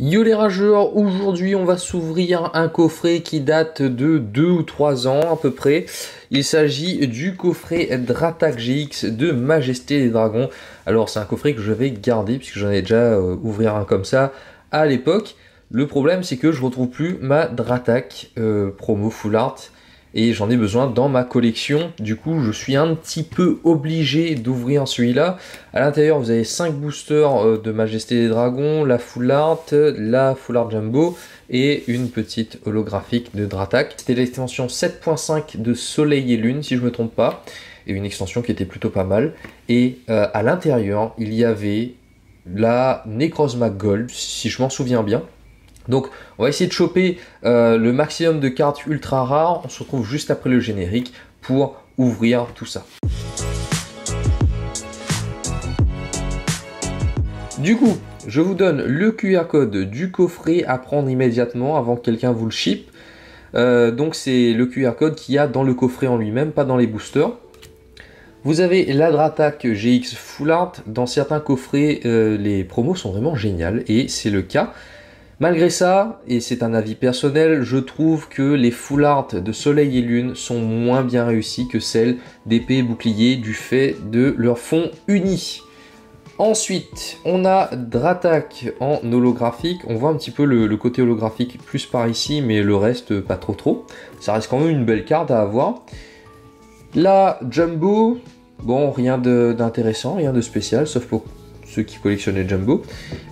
Yo les rageurs, aujourd'hui on va s'ouvrir un coffret qui date de 2 ou 3 ans à peu près. Il s'agit du coffret Dratak GX de Majesté des Dragons. Alors c'est un coffret que je vais garder puisque j'en ai déjà ouvert un comme ça à l'époque. Le problème c'est que je retrouve plus ma Dratak promo Full Art et j'en ai besoin dans ma collection. Du coup je suis un petit peu obligé d'ouvrir celui-là. À l'intérieur vous avez 5 boosters de Majesté des Dragons, la Full Art Jumbo et une petite holographique de Dratak. C'était l'extension 7.5 de Soleil et Lune si je me trompe pas, et une extension qui était plutôt pas mal. Et à l'intérieur il y avait la Necrozma Gold si je m'en souviens bien. Donc on va essayer de choper le maximum de cartes ultra rares. On se retrouve juste après le générique pour ouvrir tout ça. Du coup, je vous donne le QR code du coffret à prendre immédiatement avant que quelqu'un vous le ship. Donc c'est le QR code qu'il y a dans le coffret en lui-même, pas dans les boosters. Vous avez la Dratak GX Full Art. Dans certains coffrets, les promos sont vraiment géniales et c'est le cas. Malgré ça, et c'est un avis personnel, je trouve que les Full Art de Soleil et Lune sont moins bien réussis que celles d'Épée et Bouclier du fait de leur fond uni. Ensuite, on a Dratak en holographique. On voit un petit peu le côté holographique plus par ici, mais le reste pas trop. Ça reste quand même une belle carte à avoir. La Jumbo, bon, rien d'intéressant, rien de spécial, sauf pour ceux qui collectionnent les Jumbo.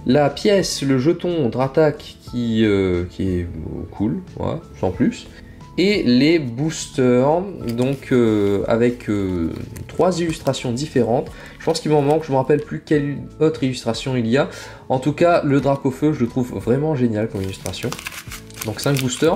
La pièce, le jeton Dratak qui est cool, voilà, sans plus. Et les boosters, donc avec 3 illustrations différentes. Je pense qu'il m'en manque, je ne me rappelle plus quelle autre illustration il y a. En tout cas, le Dracofeu, je le trouve vraiment génial comme illustration. Donc 5 boosters,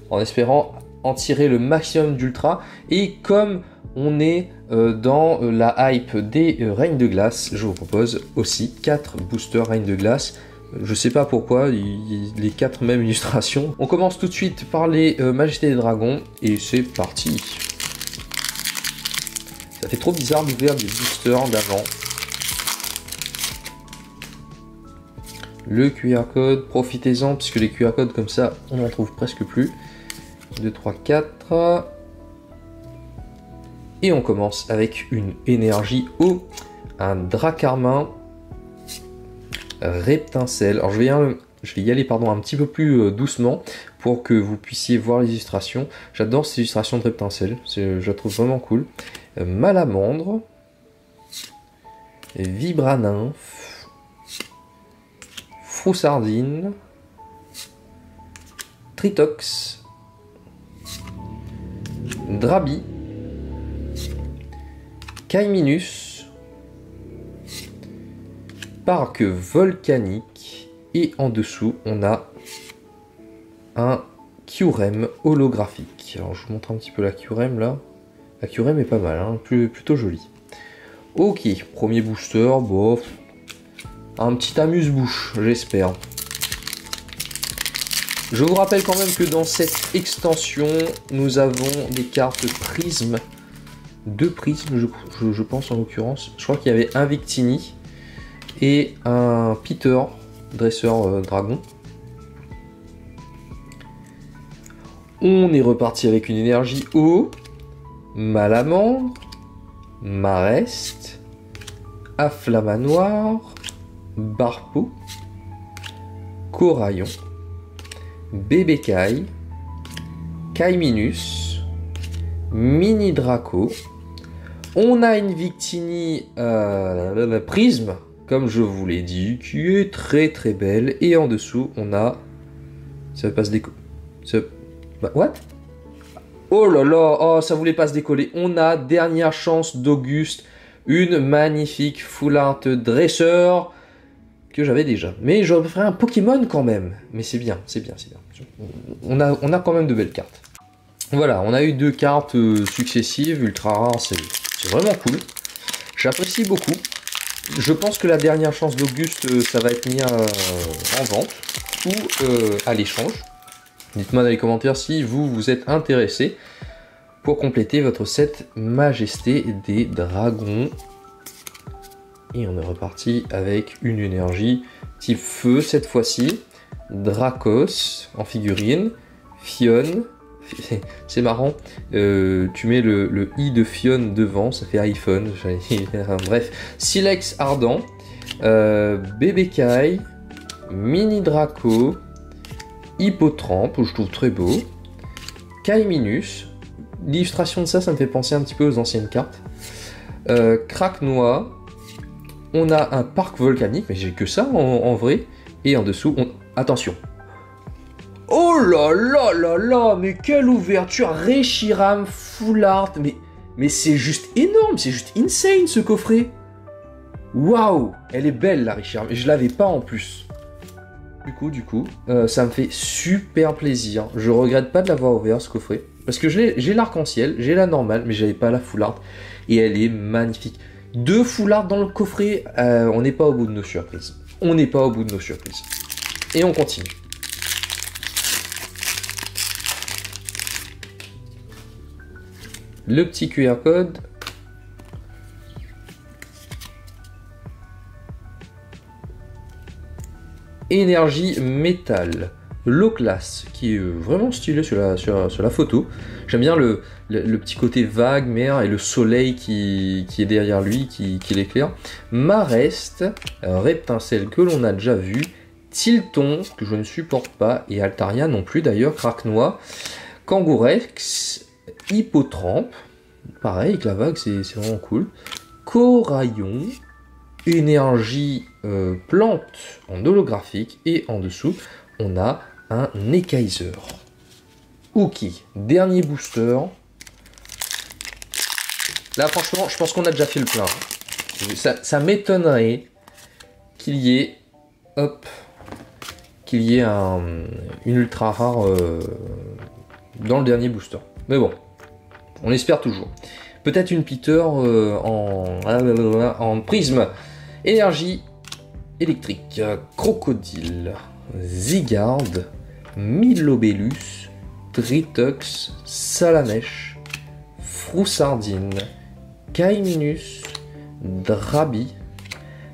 en espérant en tirer le maximum d'ultra. Et comme on est dans la hype des Reignes de Glace, je vous propose aussi 4 boosters Reignes de Glace. Je sais pas pourquoi, les 4 mêmes illustrations. On commence tout de suite par les Majestés des Dragons et c'est parti. Ça fait trop bizarre d'ouvrir des boosters d'avant. Le QR code, profitez-en puisque les QR codes comme ça, on n'en trouve presque plus. 2, 3, 4. Et on commence avec une énergie eau, un Dracarmin Reptincelle. Alors je vais y aller un petit peu plus doucement pour que vous puissiez voir les illustrations. J'adore ces illustrations de Reptincelle, je la trouve vraiment cool. Malamandre, Vibranymphe, Froussardine, Tritox, Drabi, Caiminus, Parc volcanique et en dessous on a un Kyurem holographique. Alors je vous montre un petit peu la Kyurem là. La Kyurem est pas mal, hein, plutôt jolie. Ok, premier booster, bon, un petit amuse-bouche, j'espère. Je vous rappelle quand même que dans cette extension, nous avons des cartes prismes. 2 prismes, je pense en l'occurrence. Je crois qu'il y avait un Victini et un Peter, dresseur dragon. On est reparti avec une énergie eau, Malamandre, Mareste, Afflamanoir, Barpeau, Coraillon, Bébécaille, Caiminus, Mini Draco. On a une Victini prisme, comme je vous l'ai dit, qui est très belle. Et en dessous, on a... Ça va pas se décoller. What? Oh là là, oh, ça voulait pas se décoller. On a Dernière Chance d'Auguste, une magnifique Full Art dresseur que j'avais déjà. Mais j'aurais préféré un Pokémon quand même. Mais c'est bien. On a quand même de belles cartes. Voilà, on a eu 2 cartes successives, ultra rares, c'est vraiment cool. J'apprécie beaucoup. Je pense que la Dernière Chance d'Auguste, ça va être mis en vente ou à l'échange. Dites-moi dans les commentaires si vous êtes intéressé pour compléter votre set Majesté des Dragons. Et on est reparti avec une énergie type feu cette fois-ci. Dracos en figurine, Fion, c'est marrant, tu mets le i de Fion devant, ça fait iPhone, bref, Silex Ardent, Bébé Kai, Mini Draco, Hippotrampe, que je trouve très beau, Kaiminus, l'illustration de ça, ça me fait penser un petit peu aux anciennes cartes, Craque-Noix, on a un parc volcanique, mais j'ai que ça en vrai, et en dessous, attention. Oh là là là là, mais quelle ouverture, Reshiram, Full Art, mais c'est juste énorme, c'est juste insane ce coffret. Waouh, elle est belle la Reshiram, et je l'avais pas en plus. Du coup, ça me fait super plaisir. Je regrette pas de l'avoir ouvert ce coffret, parce que j'ai l'arc-en-ciel, j'ai la normale, mais j'avais pas la Full Art, et elle est magnifique. 2 Full Art dans le coffret, on n'est pas au bout de nos surprises. On n'est pas au bout de nos surprises. Et on continue. Le petit QR code. Énergie métal. Low class, qui est vraiment stylé sur la photo. J'aime bien le petit côté vague, mer, et le soleil qui est derrière lui, qui l'éclaire. Marest, Reptincelle que l'on a déjà vu. Tilton, que je ne supporte pas, et Altaria non plus d'ailleurs, Craque-Noix. Kangourex, Hippotrampe, pareil avec la vague, c'est vraiment cool. Coraillon, énergie plante en holographique, et en dessous on a un Nekaiser. Ok, dernier booster. Là franchement je pense qu'on a déjà fait le plein. Ça m'étonnerait qu'il y ait, hop, qu'il y ait une ultra rare dans le dernier booster. Mais bon, on espère toujours. Peut-être une Peter en prisme. Énergie électrique, Crocodile, Zygarde, Milobellus, Tritox, Salamèche, Froussardine, Kaiminus, Drabi,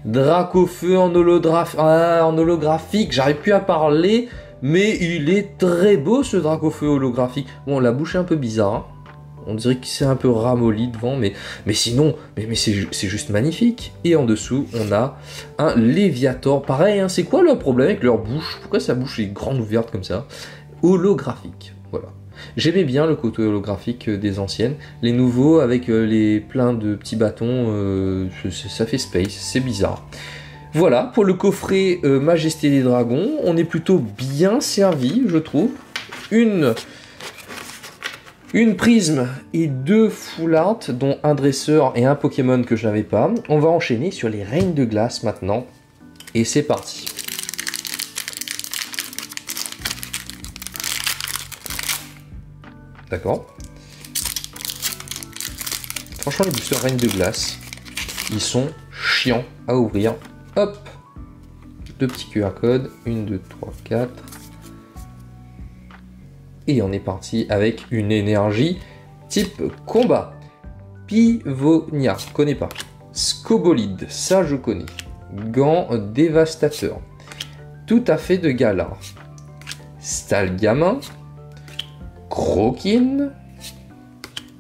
Dracofeu en holographique, j'arrive plus à parler, mais il est très beau ce Dracofeu holographique. Bon, la bouche est un peu bizarre, hein. On dirait que c'est un peu ramolli devant, mais sinon, mais c'est juste magnifique. Et en dessous, on a un Léviator. Pareil, hein, c'est quoi le problème avec leur bouche? Pourquoi sa bouche est grande ouverte comme ça? Holographique, voilà. J'aimais bien le côté holographique des anciennes. Les nouveaux, avec les plein de petits bâtons, ça fait space, c'est bizarre. Voilà, pour le coffret Majesté des Dragons, on est plutôt bien servi, je trouve. Une prisme et 2 full art, dont un dresseur et un Pokémon que je n'avais pas. On va enchaîner sur les Reines de Glace maintenant. Et c'est parti. D'accord. Franchement, les boosters Reines de Glace, ils sont chiants à ouvrir. Hop, 2 petits QR codes. 1, 2, 3, 4. Et on est parti avec une énergie type combat. Pivonia, connais pas. Scobolide, ça je connais. Gant dévastateur. Tout à fait de gala. Stalgamin. Croquine.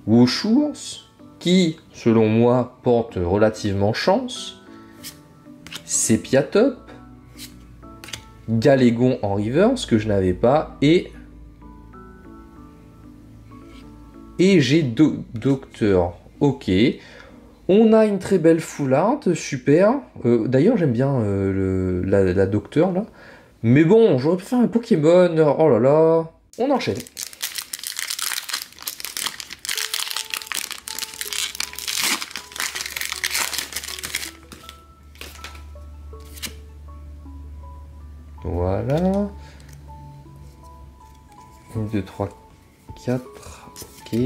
Wushours, qui, selon moi, porte relativement chance. Sepiatop. Galégon en reverse, que je n'avais pas. Et j'ai Docteur, ok. On a une très belle full art, super. D'ailleurs, j'aime bien la Docteur, là. Mais bon, j'aurais pu faire un Pokémon, oh là là. On enchaîne. Voilà. 1, 2, 3, 4... Ok.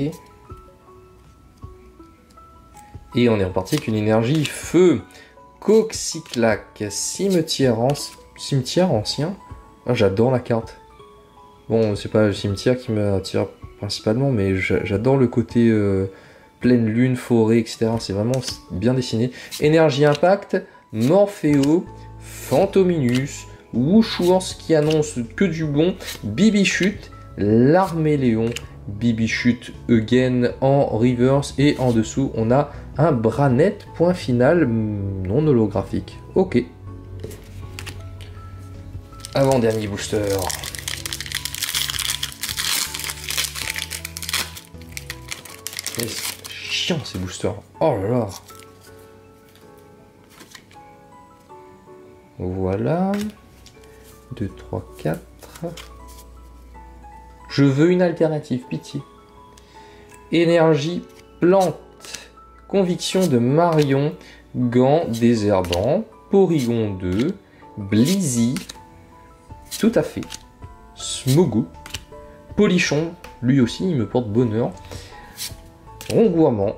Et on est reparti avec une énergie feu. Coxyclac, cimetière ancien. Ah, j'adore la carte. Bon, c'est pas le cimetière qui m'attire principalement, mais j'adore le côté pleine lune, forêt, etc. C'est vraiment bien dessiné. Énergie impact, Morpheo, Phantominus, Wushours qui annonce que du bon. Bibichute, l'Arméléon, Bibichute again en reverse. Et en dessous, on a un Branet, point final, non holographique. Ok. Avant-dernier booster. C'est chiant ces boosters. Oh là là. Voilà. 2, 3, 4. Je veux une alternative, pitié. Énergie plante. Conviction de Marion. Gant désherbant. Porygon 2. Blizzy. Tout à fait. Smogo. Polichon. Lui aussi, il me porte bonheur. Rongourmand.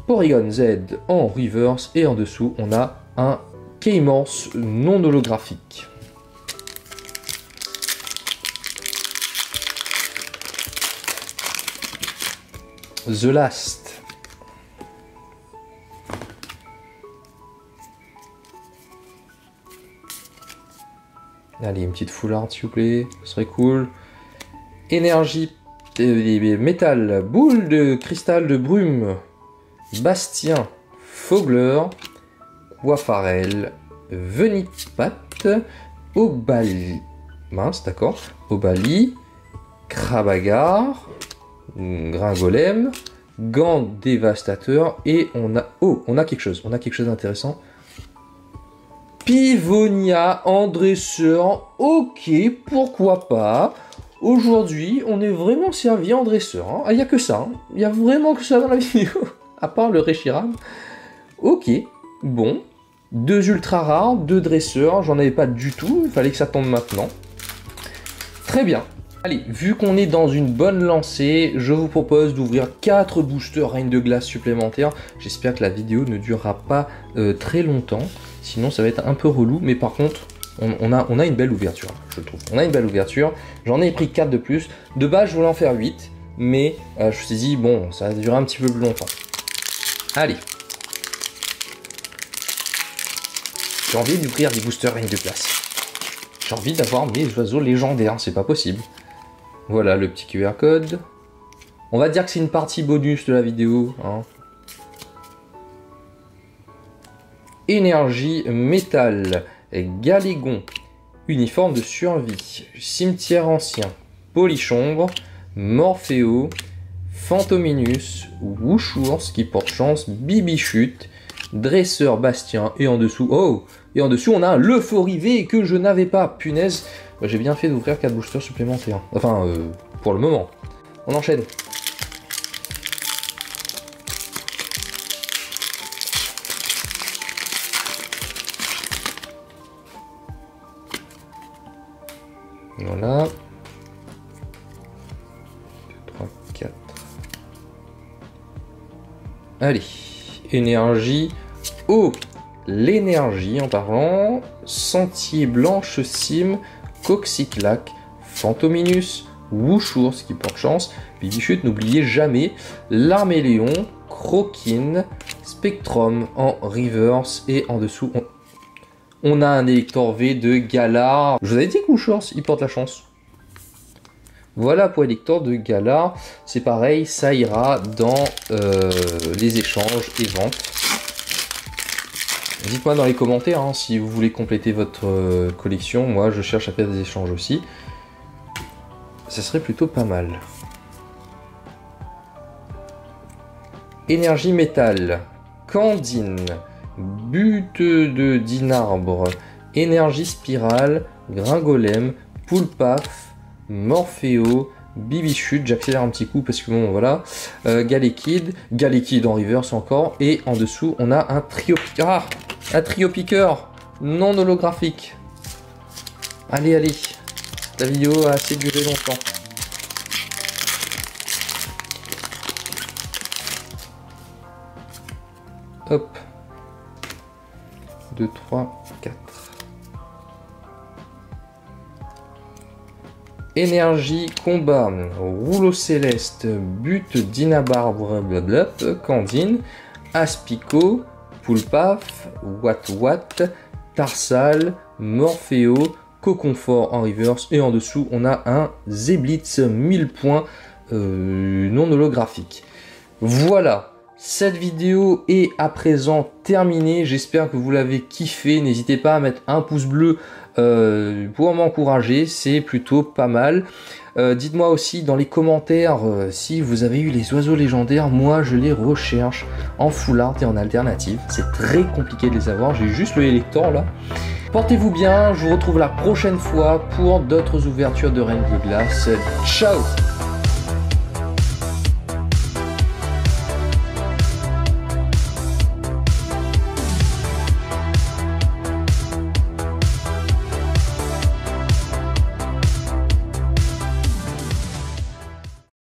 Porygon Z en reverse. Et en dessous, on a un Keymorse non holographique. The Last. Allez, une petite full art s'il vous plaît, ce serait cool. Énergie, métal, boule de cristal de brume, Bastien, Fogler, Quafarel, Venipat, Obali, mince d'accord, Obali, Krabagar, Gringolem, Gant dévastateur et on a quelque chose d'intéressant. Pivonia en dresseur, ok, pourquoi pas. Aujourd'hui, on est vraiment servi en dresseur. Hein. Ah, il n'y a que ça, il n'y a vraiment que ça dans la vidéo, à part le Reshiram. Ok, bon, 2 ultra rares, 2 dresseurs, j'en avais pas du tout, il fallait que ça tombe maintenant. Très bien. Allez, vu qu'on est dans une bonne lancée, je vous propose d'ouvrir 4 boosters Reine de Glace supplémentaires. J'espère que la vidéo ne durera pas très longtemps, sinon ça va être un peu relou. Mais par contre, on a une belle ouverture, je trouve. On a une belle ouverture. J'en ai pris 4 de plus. De base, je voulais en faire 8, mais je me suis dit, bon, ça va durer un petit peu plus longtemps. Allez. J'ai envie d'ouvrir des boosters Reine de Glace. J'ai envie d'avoir mes oiseaux légendaires, c'est pas possible. Voilà le petit QR code. On va dire que c'est une partie bonus de la vidéo. Hein. Énergie, métal, Galégon, uniforme de survie, cimetière ancien, Polichombre, Morphéo, Fantominus, Wushours qui porte chance, Bibichute, Dresseur Bastien et en dessous, on a un Leuphorie V que je n'avais pas, punaise. J'ai bien fait d'ouvrir 4 boosters supplémentaires. Enfin, pour le moment. On enchaîne. Voilà. 2, 3, 4. Allez. Énergie. Oh, l'énergie en parlant. Sentier blanche cime. Coxyclac, Fantominus, Wushours qui porte chance, Bibichute, n'oubliez jamais, l'Arméléon, Croquine, Spectrum en reverse et en dessous on a un Elector V de Galar. Je vous avais dit que Wushours il porte la chance. Voilà pour Elector de Galar, c'est pareil, ça ira dans les échanges et ventes. Dites-moi dans les commentaires hein, si vous voulez compléter votre collection. Moi, je cherche à faire des échanges aussi. Ça serait plutôt pas mal. Énergie métal. Candine. Butte de Dinarbre. Énergie spirale. Gringolem. Poulpaf. Morphéo. Bibichute, j'accélère un petit coup parce que bon voilà, Galekid en reverse encore, et en dessous on a un trio piqueur non holographique. Allez, la vidéo a assez duré longtemps. Hop, 2, 3, 4. Énergie, combat, rouleau céleste, but d'Inabarbre, blablabla, Candine, Aspico, Poulpaf, Watt, Tarsal, Morpheo, Coconfort en reverse, et en dessous on a un Zeblitz 1000 points non holographique. Voilà, cette vidéo est à présent terminée, j'espère que vous l'avez kiffé, n'hésitez pas à mettre un pouce bleu pour m'encourager, c'est plutôt pas mal. Dites-moi aussi dans les commentaires si vous avez eu les oiseaux légendaires. Moi je les recherche en full art et en alternative, c'est très compliqué de les avoir, j'ai juste le Elector là. Portez-vous bien, je vous retrouve la prochaine fois pour d'autres ouvertures de Reine de Glace. Ciao!